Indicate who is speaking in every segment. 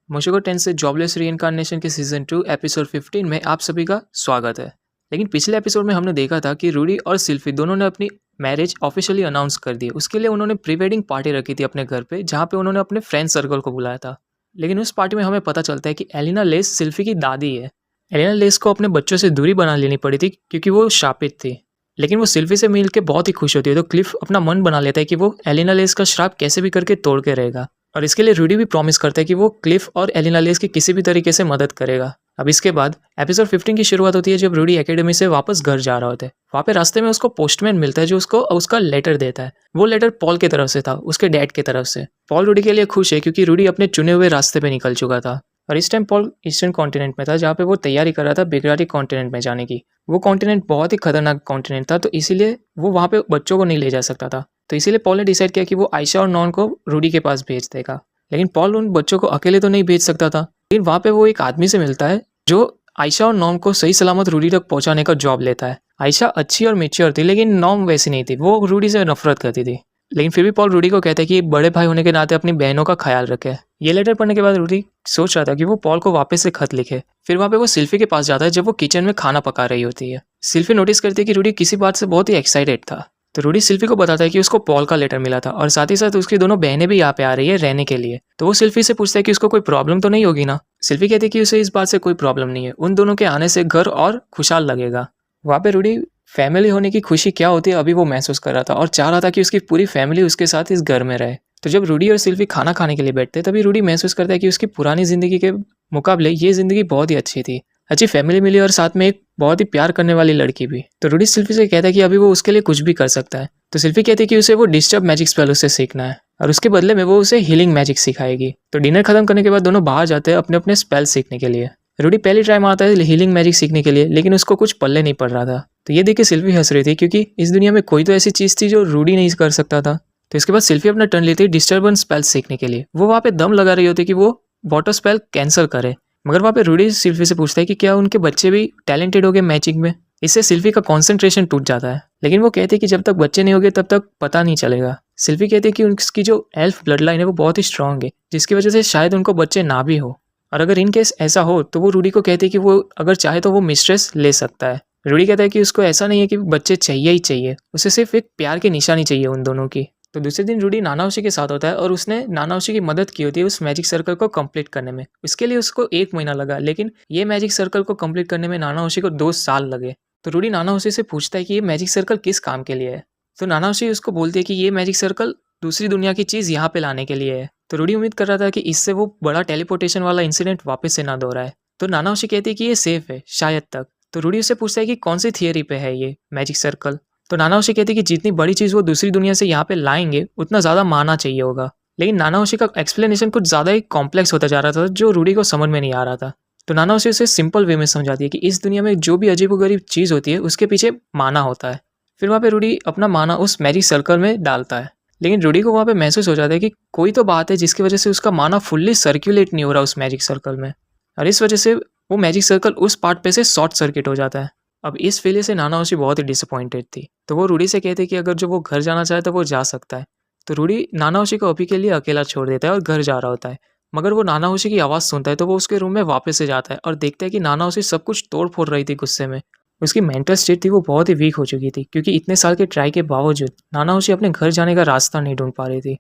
Speaker 1: मोशोको टेंसेई jobless reincarnation के season 2 episode 15 में आप सभी का स्वागत है। लेकिन पिछले एपिसोड में हमने देखा था कि रूडी और सिल्फी दोनों ने अपनी मैरिज ऑफिशियली अनाउंस कर दी। उसके लिए उन्होंने प्री वेडिंग पार्टी रखी थी अपने घर पे, जहाँ पे उन्होंने अपने फ्रेंड सर्कल को बुलाया था। लेकिन उस पार्टी में हमें पता चलता है कि एलिना लेस सिल्फी की दादी है। एलिना लेस को अपने बच्चों से दूरी बना लेनी पड़ी थी क्योंकि वो शापित थी। लेकिन वो सिल्फी से मिल के बहुत ही खुश होती है, तो क्लिफ अपना मन बना लेता है कि वो एलिना लेस का श्राप कैसे भी करके तोड़ के रहेगा। और इसके लिए रूडी भी प्रॉमिस करता है कि वो क्लिफ और एलिना लेस की किसी भी तरीके से मदद करेगा। अब इसके बाद एपिसोड 15 की शुरुआत होती है जब रूडी एकेडमी से वापस घर जा रहा होता है। वहाँ पे रास्ते में उसको पोस्टमैन मिलता है जो उसको उसका लेटर देता है। वो लेटर पॉल की तरफ से था, उसके डैड की तरफ से। पॉल रूडी के लिए खुश है क्योंकि रूडी अपने चुने हुए रास्ते पे निकल चुका था। और इस टाइम पॉल ईस्टर्न कॉन्टिनेंट में था, जहाँ पे वो तैयारी कर रहा था बिग्राटी कॉन्टिनेंट में जाने की। वो कॉन्टिनेंट बहुत ही खतरनाक कॉन्टिनेंट था, तो इसीलिए वो वहाँ पे बच्चों को नहीं ले जा सकता था। तो इसीलिए पॉल ने डिसाइड किया कि वो आयशा और नॉन को रूडी के पास भेज देगा। लेकिन पॉल उन बच्चों को अकेले तो नहीं भेज सकता था। लेकिन वहाँ पे वो एक आदमी से मिलता है जो आयशा और नॉम को सही सलामत रूडी तक पहुंचाने का जॉब लेता है। आयशा अच्छी और मेच्योर थी, लेकिन नॉम वैसी नहीं थी। वो रूडी से नफरत करती थी। लेकिन फिर भी पॉल रूडी को कहता है कि बड़े भाई होने के नाते अपनी बहनों का ख्याल रखे। ये लेटर पढ़ने के बाद रूडी सोच रहा था कि वो पॉल को वापस से खत लिखे। फिर वहाँ पे वो सिल्फी के पास जाता है जब वो किचन में खाना पका रही होती है। सिल्फी नोटिस करती है कि रूडी किसी बात से बहुत ही एक्साइटेड था। तो रूडी सिल्फी को बताता है कि उसको पॉल का लेटर मिला था और साथ ही साथ उसकी दोनों बहनें भी यहाँ पे आ रही है रहने के लिए। तो वो सिल्फी से पूछता है कि उसको कोई प्रॉब्लम तो नहीं होगी ना। सिल्फी कहती है कि उसे इस बात से कोई प्रॉब्लम नहीं है, उन दोनों के आने से घर और खुशहाल लगेगा। वहाँ पे रूडी फैमिली होने की खुशी क्या होती है अभी वो महसूस कर रहा था और चाह रहा था कि उसकी पूरी फैमिली उसके साथ इस घर में रहे। तो जब रूडी और सिल्फी खाना खाने के लिए बैठते तभी रूडी महसूस करता है कि उसकी पुरानी जिंदगी के मुकाबले ये जिंदगी बहुत ही अच्छी थी। अच्छी फैमिली मिली और साथ में एक बहुत ही प्यार करने वाली लड़की भी। तो रूडी सिल्फी से कहता है कि अभी वो उसके लिए कुछ भी कर सकता है। तो सिल्फी कहती है कि उसे वो डिस्टर्ब मैजिक स्पेल उससे सीखना है और उसके बदले में वो उसे हीलिंग मैजिक सिखाएगी। तो डिनर खत्म करने के बाद दोनों बाहर जाते हैं अपने अपने स्पेल सीखने के लिए। रूडी पहली ट्राई मारता है हीलिंग मैजिक सीखने के लिए, लेकिन उसको कुछ पल्ले नहीं पड़ रहा था। तो ये देख के सिल्फी हंस रही थी क्योंकि इस दुनिया में कोई तो ऐसी चीज थी जो रूडी नहीं कर सकता था। तो इसके बाद सिल्फी अपना टर्न लेती है डिस्टर्बेंस स्पेल सीखने के लिए। वो वहाँ पे दम लगा रही होती है कि वो वाटर स्पेल कैंसिल करे। मगर वहाँ पे रूडी सिल्फी से पूछता है कि क्या उनके बच्चे भी टैलेंटेड हो गए मैजिक में। इससे सिल्फी का कॉन्सेंट्रेशन टूट जाता है, लेकिन वो कहते हैं कि जब तक बच्चे नहीं होंगे तब तक पता नहीं चलेगा। सिल्फी कहती है कि उसकी जो एल्फ ब्लड लाइन है वो बहुत ही स्ट्रांग है, जिसकी वजह से शायद उनको बच्चे ना भी हो। और अगर इन केस ऐसा हो तो वो रूडी को कहती है कि वो अगर चाहे तो वो मिस्ट्रेस ले सकता है। रूडी कहता है कि उसको ऐसा नहीं है कि बच्चे चाहिए ही चाहिए, उसे सिर्फ एक प्यार की निशानी चाहिए उन दोनों की। तो दूसरे दिन रूडी नानाओशी के साथ होता है और उसने नानाओशी की मदद की होती है उस मैजिक सर्कल को कंप्लीट करने में। उसके लिए उसको 1 महीना लगा, लेकिन ये मैजिक सर्कल को कंप्लीट करने में नानाओशी को 2 साल लगे। तो रूडी नानाओशी से पूछता है कि ये मैजिक सर्कल किस काम के लिए है। तो नानाओशी उसको बोलती है कि ये मैजिक सर्कल दूसरी दुनिया की चीज यहाँ पे लाने के लिए है। तो रूडी उम्मीद कर रहा था कि इससे वो बड़ा टेलीपोर्टेशन वाला इंसिडेंट वापस से ना दोहराए। तो नानाओशी कहती है कि ये सेफ है शायद तक। तो रूडी उससे पूछता है कि कौन सी थियरी पे है ये मैजिक सर्कल। तो नानाओशी कहती है कि जितनी बड़ी चीज वो दूसरी दुनिया से यहाँ पे लाएंगे उतना ज्यादा माना चाहिए होगा। लेकिन नानाओशी का एक्सप्लेनेशन कुछ ज्यादा ही कॉम्प्लेक्स होता जा रहा था जो रूडी को समझ में नहीं आ रहा था। तो नानाओशी उसे सिंपल वे में समझाती है कि इस दुनिया में जो भी अजीबोगरीब चीज होती है उसके पीछे माना होता है। फिर वहाँ पे रूडी अपना माना उस मैजिक सर्कल में डालता है, लेकिन रूडी को वहाँ पे महसूस हो जाता है कि कोई तो बात है जिसकी वजह से उसका माना फुल्ली सर्कुलेट नहीं हो रहा उस मैजिक सर्कल में, और इस वजह से वो मैजिक सर्कल उस पार्ट पे से शॉर्ट सर्किट हो जाता है। अब इस फेलियर से नानाओशी बहुत ही डिसअपॉइंटेड थी। तो वो रूडी से कहते कि अगर जो वो घर जाना चाहे तो वो जा सकता है। तो रूडी नानाओशी को अभी के लिए अकेला छोड़ देता है और घर जा रहा होता है। मगर वो नानाओशी की आवाज़ सुनता है तो वो उसके रूम में वापस से जाता है और देखता है कि नानाओशी सब कुछ तोड़ फोड़ रही थी गुस्से में। उसकी मेंटल स्टेट थी वो बहुत ही वीक हो चुकी थी क्योंकि इतने साल के ट्राई के बावजूद नानाओशी अपने घर जाने का रास्ता नहीं ढूंढ पा रही थी।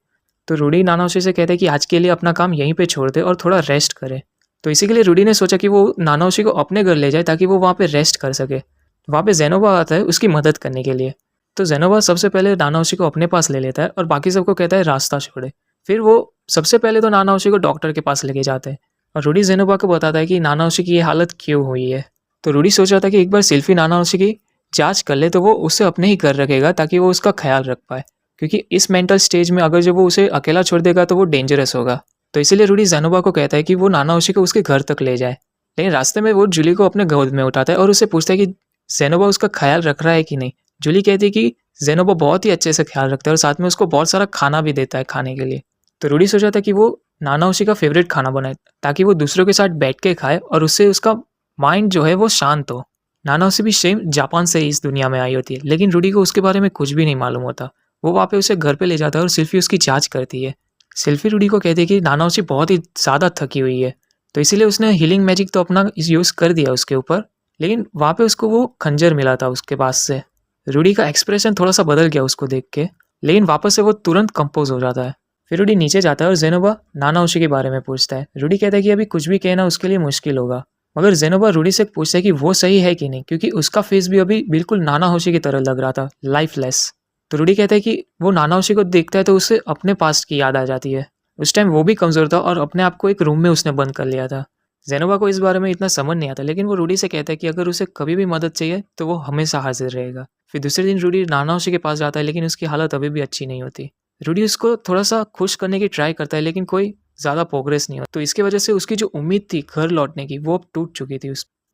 Speaker 1: तो रूडी नानाओशी से कहते हैं कि आज के लिए अपना काम यहीं पे छोड़ दे और थोड़ा रेस्ट करे। तो इसी के लिए रूडी ने सोचा कि वो नानाओशी को अपने घर ले जाए ताकि वो वहाँ पे रेस्ट कर सके। वहाँ पे जेनोबा आता है उसकी मदद करने के लिए। तो जेनोबा सबसे पहले नानाओशी को अपने पास ले लेता है और बाकी सबको कहता है रास्ता छोड़े। फिर वो सबसे पहले तो नानाओशी को डॉक्टर के पास लेके जाते हैं और रूडी जेनोबा को बताता है कि नानाओशी की ये हालत क्यों हुई है। तो रूडी सोच रहा था कि एक बार सिल्फी नानाओशी की जांच कर ले तो वो उसे अपने ही घर रखेगा ताकि वो उसका ख्याल रख पाए, क्योंकि इस मेंटल स्टेज में अगर जब वो उसे अकेला छोड़ देगा तो वो डेंजरस होगा। तो इसीलिए रूडी जेनोबा को कहता है कि वो नानाओशी को उसके घर तक ले जाए। लेकिन रास्ते में वो जूली को अपने गोद में उठाता है और उससे पूछता है कि जेनोबा उसका ख्याल रख रहा है कि नहीं। जूली कहती है कि जेनोबा बहुत ही अच्छे से ख्याल रखता है और साथ में उसको बहुत सारा खाना भी देता है खाने के लिए। तो रूडी सोचा था कि वो नानाओशी का फेवरेट खाना बनाए ताकि वो दूसरों के साथ बैठ के खाए और उससे उसका माइंड जो है वो शांत हो। नानाओशी भी सेम जापान से इस दुनिया में आई होती है, लेकिन रूडी को उसके बारे में कुछ भी नहीं मालूम होता। वो वहाँ पे उसे घर पे ले जाता है और सिल्फी उसकी जांच करती है। सेल्फी रूडी को कहती है कि नानाओशी बहुत ही ज़्यादा थकी हुई है, तो इसीलिए उसने हीलिंग मैजिक तो अपना यूज़ कर दिया उसके ऊपर, लेकिन वहाँ पे उसको वो खंजर मिला था उसके पास से। रूडी का एक्सप्रेशन थोड़ा सा बदल गया उसको देख के, लेकिन वापस से वो तुरंत कंपोज हो जाता है। फिर रूडी नीचे जाता है और जेनोबा नानाओशी के बारे में पूछता है। रूडी कहता है कि अभी कुछ भी कहना उसके लिए मुश्किल होगा, मगर जेनोबा रूडी से पूछता है कि वो सही है कि नहीं, क्योंकि उसका फेस भी अभी बिल्कुल नानाओशी की तरह लग रहा था, लाइफलेस। तो रूडी कहता है कि वो नानाओशी को देखता है तो उसे अपने पास्ट की याद आ जाती है। उस टाइम वो भी कमज़ोर था और अपने आप को एक रूम में उसने बंद कर लिया था। जेनोबा को इस बारे में इतना समझ नहीं आता, लेकिन वो रूडी से कहता है कि अगर उसे कभी भी मदद चाहिए तो वो हमेशा हाजिर रहेगा। फिर दूसरे दिन रूडी नानाओशी के पास जाता है, लेकिन उसकी हालत अभी भी अच्छी नहीं होती। रूडी उसको थोड़ा सा खुश करने की ट्राई करता है, लेकिन कोई ज़्यादा प्रोग्रेस नहीं हो, तो इसकी वजह से उसकी जो उम्मीद थी घर लौटने की वो अब टूट चुकी थी।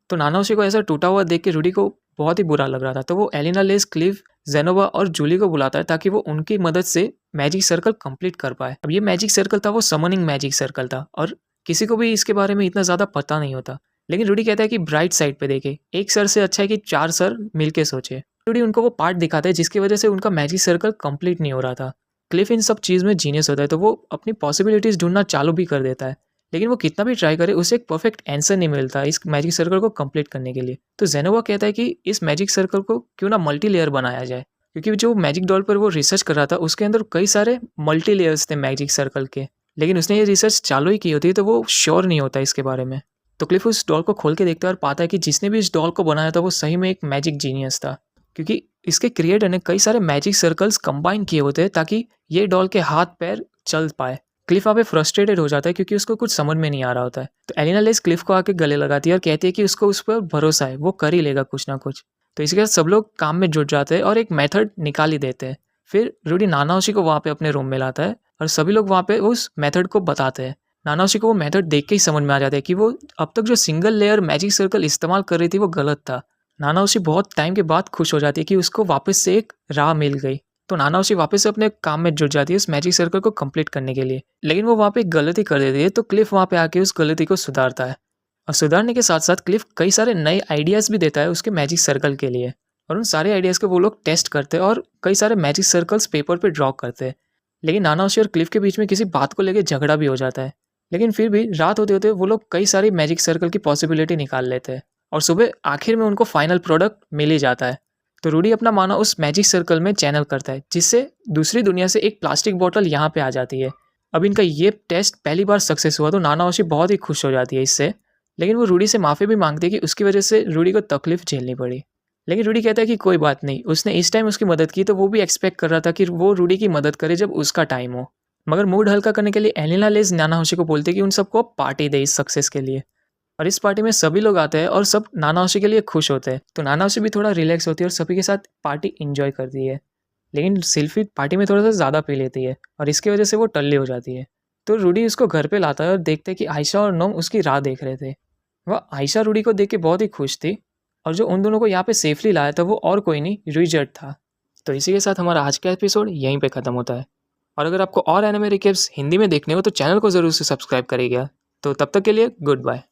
Speaker 1: तो नानाओशी को ऐसा टूटा हुआ देख के रूडी को बहुत ही बुरा लग रहा था। तो वो एलिना लेस, क्लिफ, जेनोबा और जूली को बुलाता है ताकि वो उनकी मदद से मैजिक सर्कल कंप्लीट कर पाए। अब ये मैजिक सर्कल था वो समनिंग मैजिक सर्कल था और किसी को भी इसके बारे में इतना ज़्यादा पता नहीं होता। लेकिन रूडी कहता है कि ब्राइट साइड पे देखे, एक सर से अच्छा है कि 4 सर मिलके सोचे। रूडी उनको वो पार्ट दिखाता है जिसकी वजह से उनका मैजिक सर्कल कंप्लीट नहीं हो रहा था। क्लिफ इन सब चीज़ में जीनियस होता है, तो वो अपनी पॉसिबिलिटीज़ ढूंढना चालू भी कर देता है, लेकिन वो कितना भी ट्राई करे उसे एक परफेक्ट आंसर नहीं मिलता इस मैजिक सर्कल को कंप्लीट करने के लिए। तो जेनोवा कहता है कि इस मैजिक सर्कल को क्यों ना मल्टी लेयर बनाया जाए, क्योंकि जो मैजिक डॉल पर वो रिसर्च कर रहा था उसके अंदर कई सारे मल्टी लेयर्स थे मैजिक सर्कल के, लेकिन उसने ये रिसर्च चालू ही की होती तो वो श्योर नहीं होता इसके बारे में। तो क्लिफ उस डॉल को खोल के देखता है और पाता है कि जिसने भी इस डॉल को बनाया था वो सही में एक मैजिक जीनियस था, क्योंकि इसके क्रिएटर ने कई सारे मैजिक सर्कल्स कंबाइन किए होते हैं ताकि ये डॉल के हाथ पैर चल पाए। क्लिफ वहाँ पे फ्रस्ट्रेटेड हो जाता है क्योंकि उसको कुछ समझ में नहीं आ रहा होता है। तो एलिना लेस क्लिफ को आके गले लगाती है और कहती है कि उसको उस पर भरोसा है, वो कर ही लेगा कुछ ना कुछ। तो इसके बाद सब लोग काम में जुट जाते हैं और एक मेथड निकाल ही देते हैं। फिर रूडी नानाओशी को वहाँ पे अपने रूम में लाता है और सभी लोग वहाँ पे उस मेथड को बताते हैं। नानाओशी को वो मेथड देख के ही समझ में आ जाता है कि वो अब तक जो सिंगल लेयर मैजिक सर्कल इस्तेमाल कर रही थी वो गलत था। नानाओशी बहुत टाइम के बाद खुश हो जाती है कि उसको वापस से एक राह मिल गई। तो नानाओशी वापस से अपने काम में जुट जाती है उस मैजिक सर्कल को कंप्लीट करने के लिए, लेकिन वो वहाँ पे एक गलती कर देती है। तो क्लिफ वहाँ पे आके उस गलती को सुधारता है और सुधारने के साथ साथ क्लिफ कई सारे नए आइडियाज़ भी देता है उसके मैजिक सर्कल के लिए, और उन सारे आइडियाज़ को वो लोग टेस्ट करते हैं और कई सारे मैजिक सर्कल्स पेपर पे ड्रॉ करते हैं। लेकिन नानाओशी और क्लिफ के बीच में किसी बात को लेकर झगड़ा भी हो जाता है, लेकिन फिर भी रात होते होते वो लोग कई सारी मैजिक सर्कल की पॉसिबिलिटी निकाल लेते हैं और सुबह आखिर में उनको फाइनल प्रोडक्ट मिल ही जाता है। तो रूडी अपना माना उस मैजिक सर्कल में चैनल करता है, जिससे दूसरी दुनिया से एक प्लास्टिक बोतल यहाँ पे आ जाती है। अब इनका ये टेस्ट पहली बार सक्सेस हुआ तो नानाओशी बहुत ही खुश हो जाती है इससे, लेकिन वो रूडी से माफ़ी भी मांगती है कि उसकी वजह से रूडी को तकलीफ झेलनी पड़ी। लेकिन रूडी कहता है कि कोई बात नहीं, उसने इस टाइम उसकी मदद की तो वो भी एक्सपेक्ट कर रहा था कि वो रूडी की मदद करे जब उसका टाइम हो। मगर मूड हल्का करने के लिए एलिना लेस नानाओशी को बोलते कि उन सबको पार्टी दे इस सक्सेस के लिए, और इस पार्टी में सभी लोग आते हैं और सब नानाओशी के लिए खुश होते हैं। तो नानाओशी भी थोड़ा रिलैक्स होती है और सभी के साथ पार्टी इंजॉय करती है, लेकिन सिल्फी पार्टी में थोड़ा सा ज़्यादा पी लेती है और इसकी वजह से वो टल्ली हो जाती है। तो रूडी उसको घर पे लाता है और देखते हैं कि आयशा और नोम उसकी राह देख रहे थे। वह आयशा रूडी को देख के बहुत ही खुश थी, और जो उन दोनों को यहाँ पे सेफली लाया था वो और कोई नहीं, रिचर्ड था। तो इसी के साथ हमारा आज का एपिसोड यहीं पे ख़त्म होता है, और अगर आपको और एनिमे रिकैप्स हिंदी में देखने हो तो चैनल को ज़रूर से सब्सक्राइब करिएगा। तो तब तक के लिए गुड बाय।